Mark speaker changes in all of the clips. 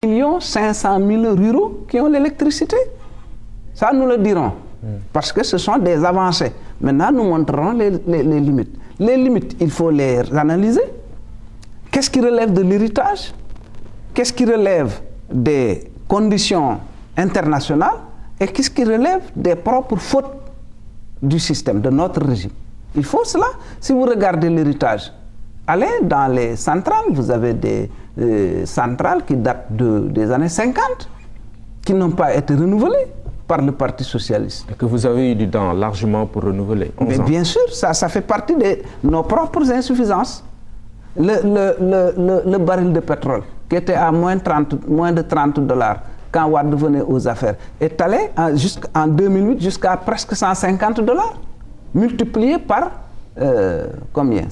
Speaker 1: 500 000 ruraux qui ont l'électricité. Ça, nous le dirons. Parce que ce sont des avancées. Maintenant, nous montrerons les limites. Les limites, il faut les analyser. Qu'est-ce qui relève de l'héritage? Qu'est-ce qui relève des conditions internationales? Et qu'est-ce qui relève des propres fautes du système, de notre régime? Il faut cela. Si vous regardez l'héritage, allez dans les centrales, vous avez des centrales qui datent des années 50, qui n'ont pas été renouvelées par le Parti socialiste.
Speaker 2: Et que vous avez eu du temps largement pour renouveler.
Speaker 1: Mais bien sûr, ça fait partie de nos propres insuffisances. Le baril de pétrole, qui était à moins de $30 quand Wade venait aux affaires, est allé en 2008 jusqu'à presque $150, multiplié par combien?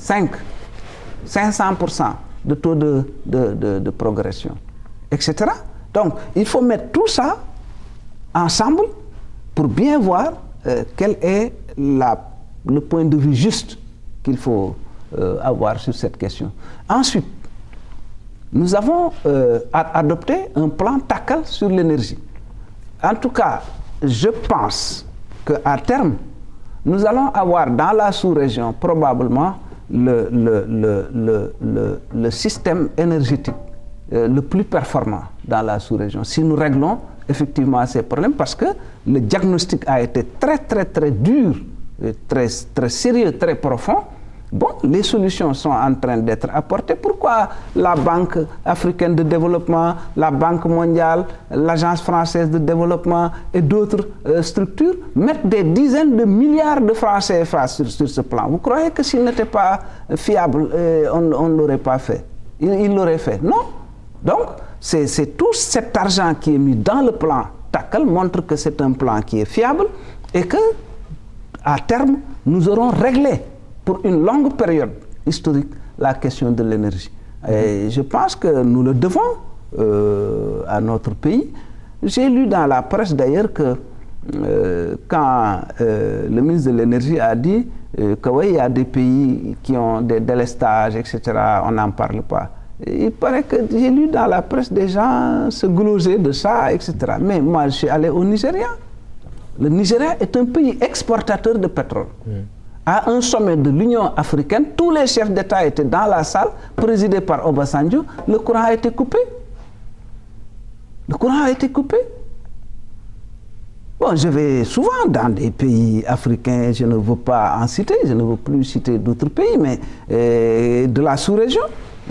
Speaker 1: 500% de taux de progression, etc. Donc, il faut mettre tout ça ensemble pour bien voir quel est le point de vue juste qu'il faut avoir sur cette question. Ensuite, nous avons adopté un plan TACAL sur l'énergie. En tout cas, je pense qu'à terme, nous allons avoir dans la sous-région probablement le système énergétique le plus performant dans la sous-région. Si nous réglons effectivement ces problèmes, parce que le diagnostic a été très dur, très sérieux, très profond. Bon, les solutions sont en train d'être apportées. Pourquoi la Banque africaine de développement, la Banque mondiale, l'Agence française de développement et d'autres structures mettent des dizaines de milliards de francs CFA sur ce plan? Vous croyez que s'il n'était pas fiable, on ne l'aurait pas fait? Il l'aurait fait? Non. Donc, c'est tout cet argent qui est mis dans le plan TACAL montre que c'est un plan qui est fiable et que, à terme, nous aurons réglé pour une longue période historique la question de l'énergie. Et je pense que nous le devons à notre pays. J'ai lu dans la presse d'ailleurs que quand le ministre de l'énergie a dit que oui, il y a des pays qui ont des délestages, etc., on n'en parle pas. Il paraît que j'ai lu dans la presse des gens se gloser de ça, etc. Mais moi, je suis allé au Nigeria. Le Nigeria est un pays exportateur de pétrole. À un sommet de l'Union africaine, tous les chefs d'État étaient dans la salle, présidés par Obasanjo. Le courant a été coupé. Le courant a été coupé. Bon, je vais souvent dans des pays africains, je ne veux pas en citer, je ne veux plus citer d'autres pays, mais de la sous-région,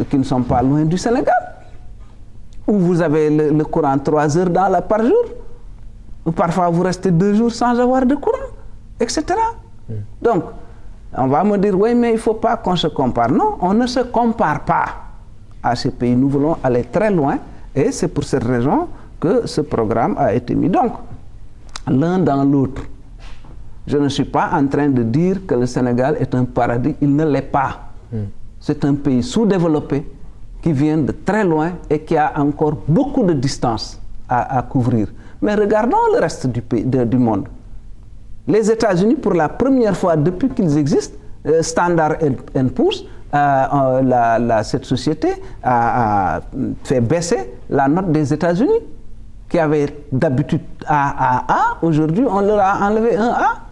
Speaker 1: qui ne sont pas loin du Sénégal, où vous avez le courant 3 heures par jour, ou parfois vous restez 2 jours sans avoir de courant, etc. Donc, on va me dire, oui, mais il ne faut pas qu'on se compare. Non, on ne se compare pas à ces pays. Nous voulons aller très loin et c'est pour cette raison que ce programme a été mis. Donc, l'un dans l'autre, je ne suis pas en train de dire que le Sénégal est un paradis. Il ne l'est pas. C'est un pays sous-développé qui vient de très loin et qui a encore beaucoup de distance à couvrir. Mais regardons le reste du monde. Les États-Unis, pour la première fois depuis qu'ils existent, Standard & Poor's, cette société a fait baisser la note des États-Unis, qui avait d'habitude A. Aujourd'hui, on leur a enlevé un A.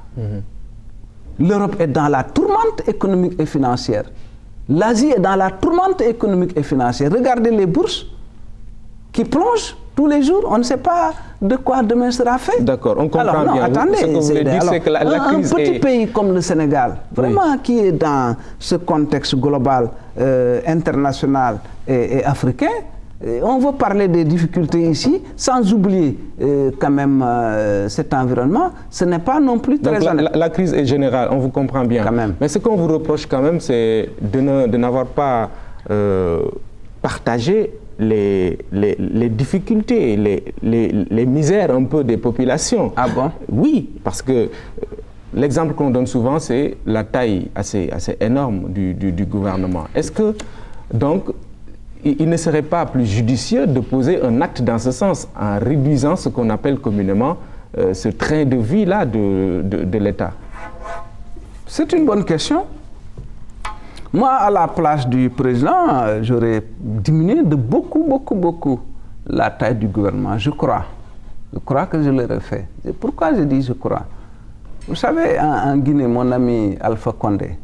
Speaker 1: L'Europe est dans la tourmente économique et financière. L'Asie est dans la tourmente économique et financière. Regardez les bourses qui plongent tous les jours. On ne sait pas de quoi demain sera fait.
Speaker 2: D'accord, on comprend
Speaker 1: alors, non,
Speaker 2: bien.
Speaker 1: Attendez,
Speaker 2: ce que vous voulez dire, c'est que la crise
Speaker 1: un petit pays comme le Sénégal, vraiment qui est dans ce contexte global, international et africain, on veut parler des difficultés ici, sans oublier quand même cet environnement. Ce n'est pas non plus très honnête.
Speaker 2: La crise est générale, on vous comprend bien.
Speaker 1: Quand même.
Speaker 2: Mais ce qu'on vous reproche quand même, c'est de n'avoir pas partagé les difficultés, les misères un peu des populations.
Speaker 1: Ah bon?
Speaker 2: Oui, parce que l'exemple qu'on donne souvent, c'est la taille assez énorme du gouvernement. Est-ce que, donc, il ne serait pas plus judicieux de poser un acte dans ce sens, en réduisant ce qu'on appelle communément ce train de vie-là de l'État?
Speaker 1: C'est une bonne question. Moi, à la place du président, j'aurais diminué de beaucoup la taille du gouvernement, je crois que je l'aurais fait. Et pourquoi je dis je crois? Vous savez, en Guinée, mon ami Alpha Condé,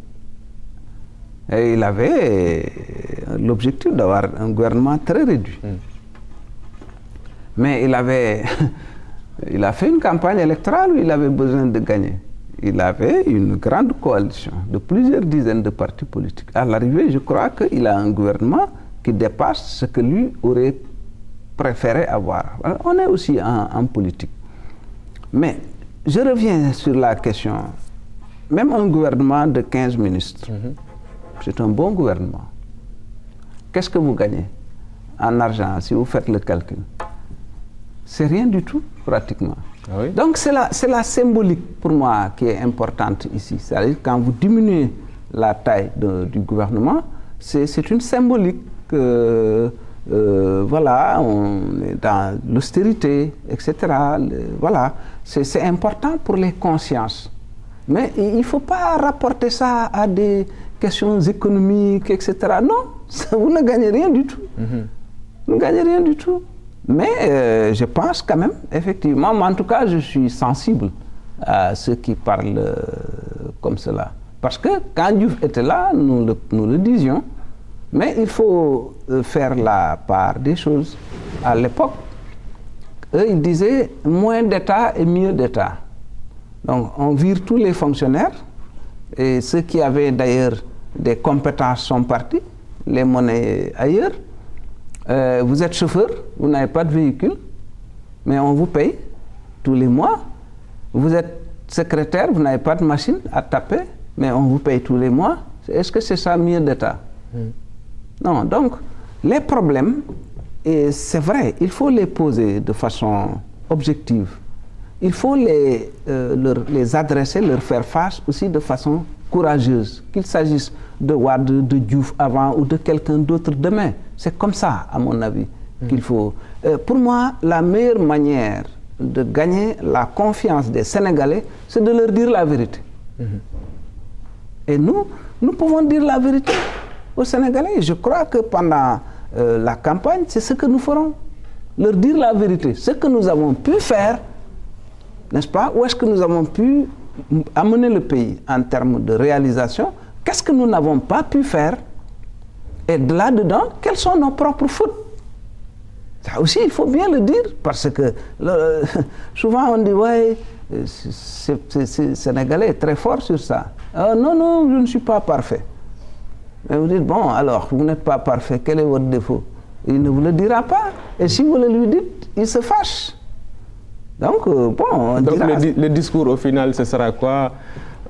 Speaker 1: et il avait l'objectif d'avoir un gouvernement très réduit. Mais il a fait une campagne électorale où il avait besoin de gagner. Il avait une grande coalition de plusieurs dizaines de partis politiques. À l'arrivée, je crois qu'il a un gouvernement qui dépasse ce que lui aurait préféré avoir. Alors, on est aussi en politique. Mais je reviens sur la question. Même un gouvernement de 15 ministres, c'est un bon gouvernement. Qu'est-ce que vous gagnez en argent si vous faites le calcul? C'est rien du tout, pratiquement. Ah oui? Donc c'est la symbolique pour moi qui est importante ici. C'est-à-dire quand vous diminuez la taille du gouvernement, c'est une symbolique. Voilà, on est dans l'austérité, etc. Voilà, c'est important pour les consciences. Mais il ne faut pas rapporter ça à des questions économiques, etc. Non, vous ne gagnez rien du tout. Vous ne gagnez rien du tout. Mais je pense quand même, effectivement, mais en tout cas, je suis sensible à ceux qui parlent comme cela. Parce que quand Diouf était là, nous le disions, mais il faut faire la part des choses. À l'époque, eux, ils disaient moins d'État et mieux d'État. Donc, on vire tous les fonctionnaires, et ceux qui avaient d'ailleurs des compétences sont partis, les monnaies ailleurs. Vous êtes chauffeur, vous n'avez pas de véhicule, mais on vous paye tous les mois. Vous êtes secrétaire, vous n'avez pas de machine à taper, mais on vous paye tous les mois. Est-ce que c'est ça mieux d'État? Non, donc les problèmes, et c'est vrai, il faut les poser de façon objective. Il faut les adresser, leur faire face aussi de façon courageuse, qu'il s'agisse de Wade, de Diouf avant ou de quelqu'un d'autre demain. C'est comme ça, à mon avis, qu'il faut... pour moi, la meilleure manière de gagner la confiance des Sénégalais, c'est de leur dire la vérité. Et nous pouvons dire la vérité aux Sénégalais. Je crois que pendant la campagne, c'est ce que nous ferons. Leur dire la vérité. Ce que nous avons pu faire, n'est-ce pas? Où est-ce que nous avons pu amener le pays en termes de réalisation? Qu'est-ce que nous n'avons pas pu faire? Et de là-dedans, quelles sont nos propres fautes? Ça aussi, il faut bien le dire, parce que souvent on dit, ouais, Sénégalais est très fort sur ça. Non, je ne suis pas parfait. Mais vous dites, bon, alors, vous n'êtes pas parfait, quel est votre défaut? Il ne vous le dira pas. Et si vous le lui dites, il se fâche. Donc, bon...
Speaker 2: Donc le discours, au final, ce sera quoi?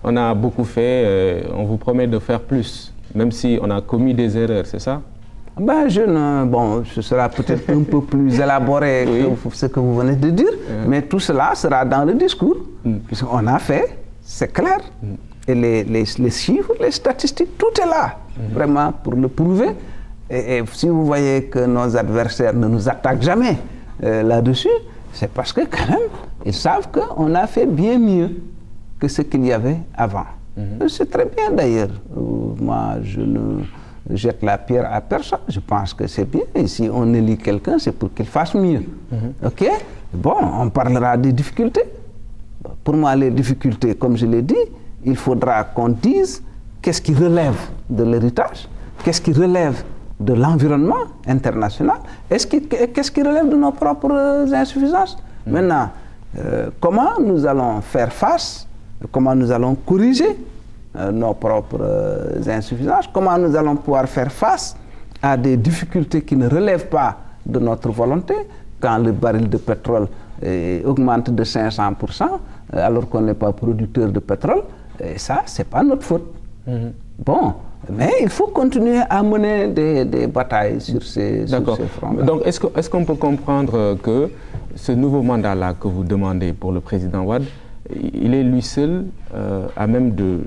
Speaker 2: On a beaucoup fait, on vous promet de faire plus, même si on a commis des erreurs, c'est ça?
Speaker 1: Bon, ce sera peut-être un peu plus élaboré que ce que vous venez de dire, mais tout cela sera dans le discours, puisqu'on a fait, c'est clair. Et les chiffres, les statistiques, tout est là, vraiment, pour le prouver. Et si vous voyez que nos adversaires ne nous attaquent jamais là-dessus, c'est parce que quand même, ils savent qu'on a fait bien mieux que ce qu'il y avait avant. C'est très bien d'ailleurs. Moi, je ne jette la pierre à personne. Je pense que c'est bien. Et si on élit quelqu'un, c'est pour qu'il fasse mieux. OK? Bon, on parlera des difficultés. Pour moi, les difficultés, comme je l'ai dit, il faudra qu'on dise qu'est-ce qui relève de l'héritage, qu'est-ce qui relève de l'environnement international, qu'est-ce qui relève de nos propres insuffisances. Maintenant, comment nous allons faire face, comment nous allons corriger nos propres insuffisances, comment nous allons pouvoir faire face à des difficultés qui ne relèvent pas de notre volonté, quand le baril de pétrole augmente de 500%, alors qu'on n'est pas producteur de pétrole, et ça, ce n'est pas notre faute. Bon, mais il faut continuer à mener des batailles sur ces fronts-là.
Speaker 2: Donc, est-ce qu'on peut comprendre que ce nouveau mandat-là que vous demandez pour le président Wade, il est lui seul à même de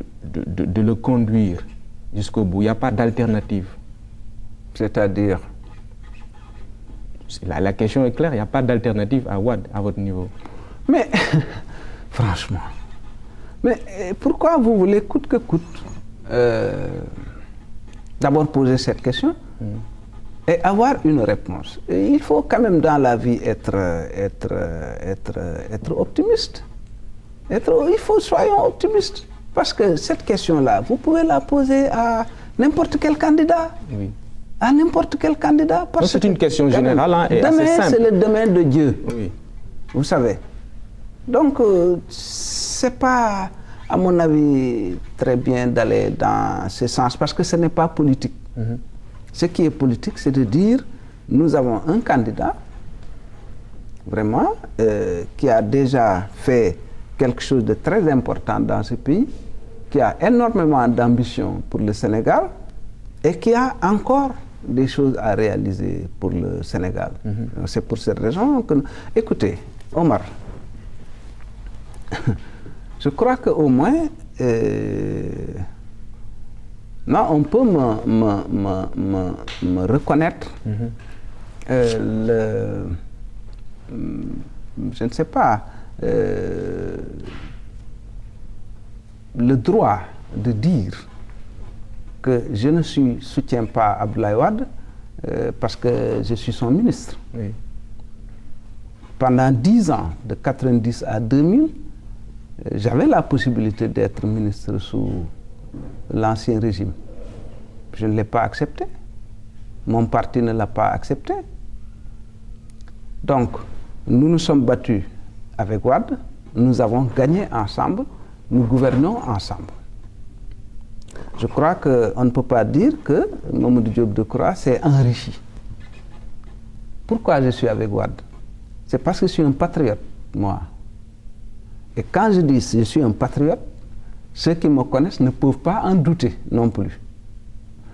Speaker 2: le conduire jusqu'au bout? Il n'y a pas d'alternative.
Speaker 1: C'est-à-dire?
Speaker 2: La question est claire, il n'y a pas d'alternative à Wade, à votre niveau.
Speaker 1: Mais, franchement, mais pourquoi vous voulez coûte que coûte d'abord poser cette question? et avoir une réponse. Et il faut quand même dans la vie être optimiste. Soyons optimistes. Parce que cette question-là, vous pouvez la poser à n'importe quel candidat. Oui. À n'importe quel candidat.
Speaker 2: C'est une question générale hein, et assez simple.
Speaker 1: C'est le domaine de Dieu.
Speaker 2: Oui.
Speaker 1: Vous savez. Donc, c'est pas, à mon avis, très bien d'aller dans ce sens parce que ce n'est pas politique. Ce qui est politique, c'est de dire, nous avons un candidat, vraiment, qui a déjà fait quelque chose de très important dans ce pays, qui a énormément d'ambition pour le Sénégal et qui a encore des choses à réaliser pour le Sénégal. C'est pour cette raison que... Écoutez, Omar, je crois qu'au moins, non, on peut me reconnaître je ne sais pas, le droit de dire que je ne soutiens pas Abdoulaye Wade parce que je suis son ministre. Oui. Pendant 10 ans, de 90 à 2000, j'avais la possibilité d'être ministre sous l'ancien régime. Je ne l'ai pas accepté. Mon parti ne l'a pas accepté. Donc, nous nous sommes battus avec Wade, nous avons gagné ensemble, nous gouvernons ensemble. Je crois qu'on ne peut pas dire que Mamadou Diop Decroix s'est enrichi. Pourquoi je suis avec Wade? C'est parce que je suis un patriote, moi. Et quand je dis que je suis un patriote, ceux qui me connaissent ne peuvent pas en douter non plus.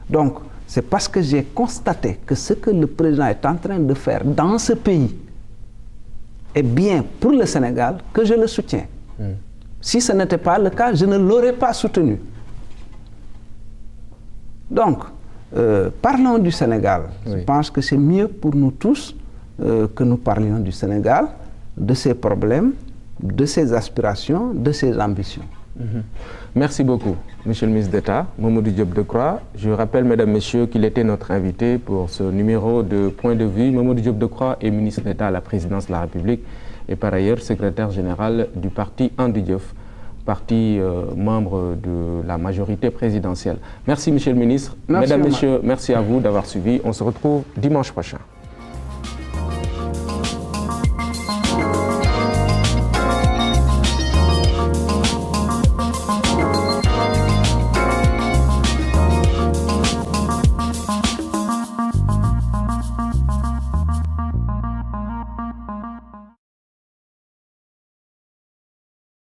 Speaker 1: Donc, c'est parce que j'ai constaté que ce que le président est en train de faire dans ce pays est bien pour le Sénégal que je le soutiens. Si ce n'était pas le cas, je ne l'aurais pas soutenu. Donc, parlons du Sénégal. Oui. Je pense que c'est mieux pour nous tous que nous parlions du Sénégal, de ses problèmes, de ses aspirations, de ses ambitions.
Speaker 2: Merci beaucoup, Monsieur le ministre d'État, Mamadou Diop Decroix. Je rappelle, Mesdames, Messieurs, qu'il était notre invité pour ce numéro de Point de vue. Mamadou Diop Decroix est ministre d'État à la présidence de la République et par ailleurs secrétaire général du parti Andi Jëf, parti membre de la majorité présidentielle. Merci, Monsieur le ministre.
Speaker 1: Merci,
Speaker 2: Mesdames, Messieurs, merci à vous d'avoir suivi. On se retrouve dimanche prochain.